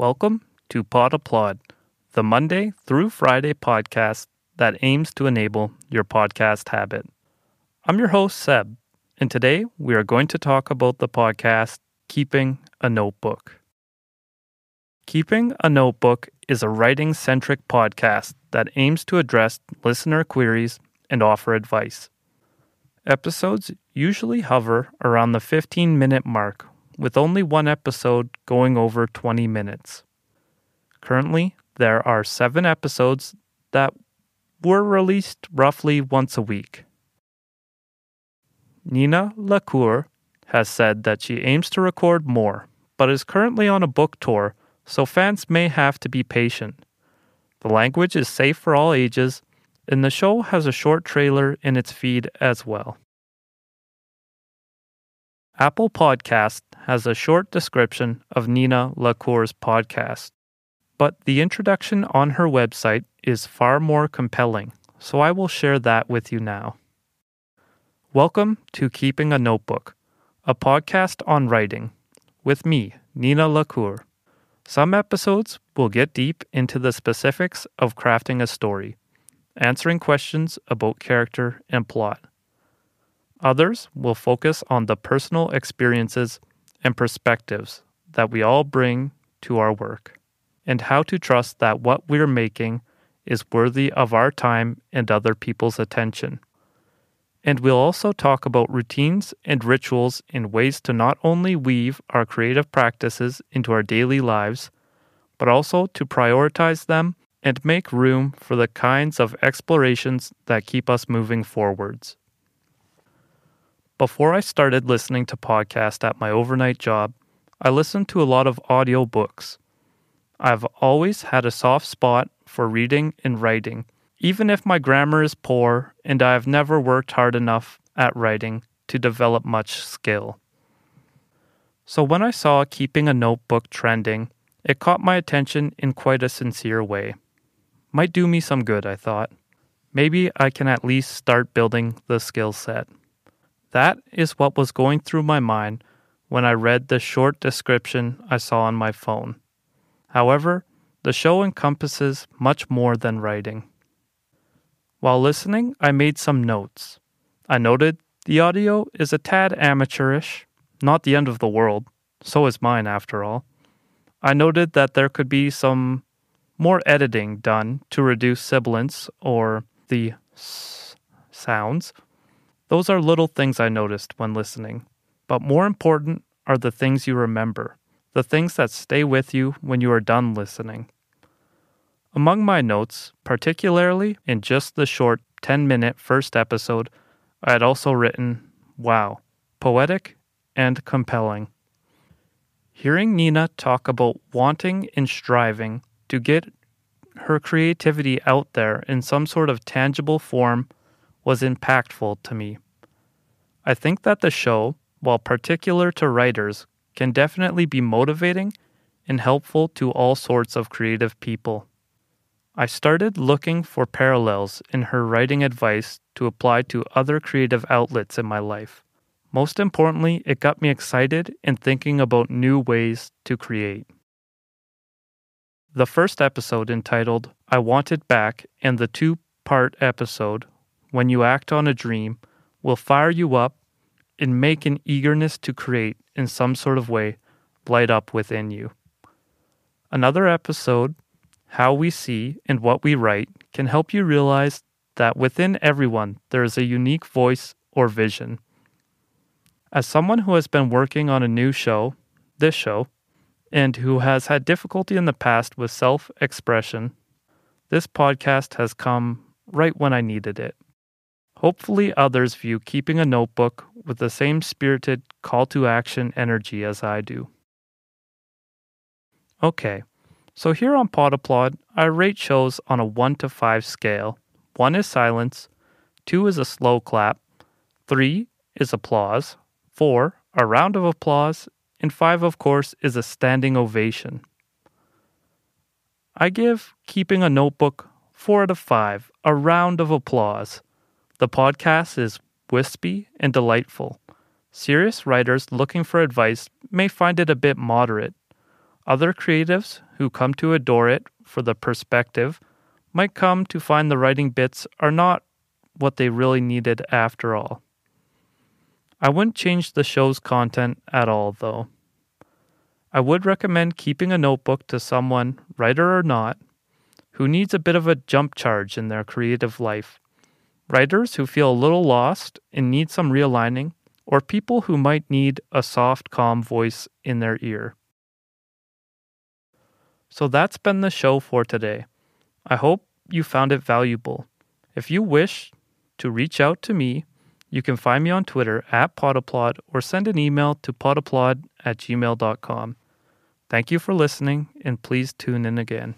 Welcome to PodApplaud, the Monday through Friday podcast that aims to enable your podcast habit. I'm your host, Seb, and today we are going to talk about the podcast Keeping a Notebook. Keeping a Notebook is a writing-centric podcast that aims to address listener queries and offer advice. Episodes usually hover around the 15-minute mark, with only one episode going over 20 minutes. Currently, there are 7 episodes that were released roughly once a week. Nina Lacour has said that she aims to record more, but is currently on a book tour, so fans may have to be patient. The language is safe for all ages, and the show has a short trailer in its feed as well. Apple Podcast has a short description of Nina Lacour's podcast, but the introduction on her website is far more compelling, so I will share that with you now. Welcome to Keeping a Notebook, a podcast on writing, with me, Nina Lacour. Some episodes will get deep into the specifics of crafting a story, answering questions about character and plot. Others will focus on the personal experiences and perspectives that we all bring to our work, and how to trust that what we're making is worthy of our time and other people's attention. And we'll also talk about routines and rituals in ways to not only weave our creative practices into our daily lives, but also to prioritize them and make room for the kinds of explorations that keep us moving forwards. Before I started listening to podcasts at my overnight job, I listened to a lot of audiobooks. I've always had a soft spot for reading and writing, even if my grammar is poor and I have never worked hard enough at writing to develop much skill. So when I saw Keeping a Notebook trending, it caught my attention in quite a sincere way. Might do me some good, I thought. Maybe I can at least start building the skill set. That is what was going through my mind when I read the short description I saw on my phone. However, the show encompasses much more than writing. While listening, I made some notes. I noted the audio is a tad amateurish, not the end of the world, so is mine after all. I noted that there could be some more editing done to reduce sibilance or the sounds. Those are little things I noticed when listening, but more important are the things you remember, the things that stay with you when you are done listening. Among my notes, particularly in just the short 10-minute first episode, I had also written, wow, poetic and compelling. Hearing Nina talk about wanting and striving to get her creativity out there in some sort of tangible form was impactful to me. I think that the show, while particular to writers, can definitely be motivating and helpful to all sorts of creative people. I started looking for parallels in her writing advice to apply to other creative outlets in my life. Most importantly, it got me excited and thinking about new ways to create. The first episode, entitled I Want It Back, and the 2-part episode, When You Act on a Dream, will fire you up and make an eagerness to create in some sort of way light up within you. Another episode, How We See and What We Write, can help you realize that within everyone there is a unique voice or vision. As someone who has been working on a new show, this show, and who has had difficulty in the past with self-expression, this podcast has come right when I needed it. Hopefully others view Keeping a Notebook with the same spirited call to action energy as I do. Okay, so here on PodApplaud, I rate shows on a 1 to 5 scale. 1 is silence, 2 is a slow clap, 3 is applause, 4 a round of applause, and 5, of course, is a standing ovation. I give Keeping a Notebook 4 out of 5, a round of applause. The podcast is wispy and delightful. Serious writers looking for advice may find it a bit moderate. Other creatives who come to adore it for the perspective might come to find the writing bits are not what they really needed after all. I wouldn't change the show's content at all, though. I would recommend keeping a notebook to someone, writer or not, who needs a bit of a jump charge in their creative life. Writers who feel a little lost and need some realigning, or people who might need a soft, calm voice in their ear. So that's been the show for today. I hope you found it valuable. If you wish to reach out to me, you can find me on Twitter at PodApplaud or send an email to podapplaud@gmail.com. Thank you for listening, and please tune in again.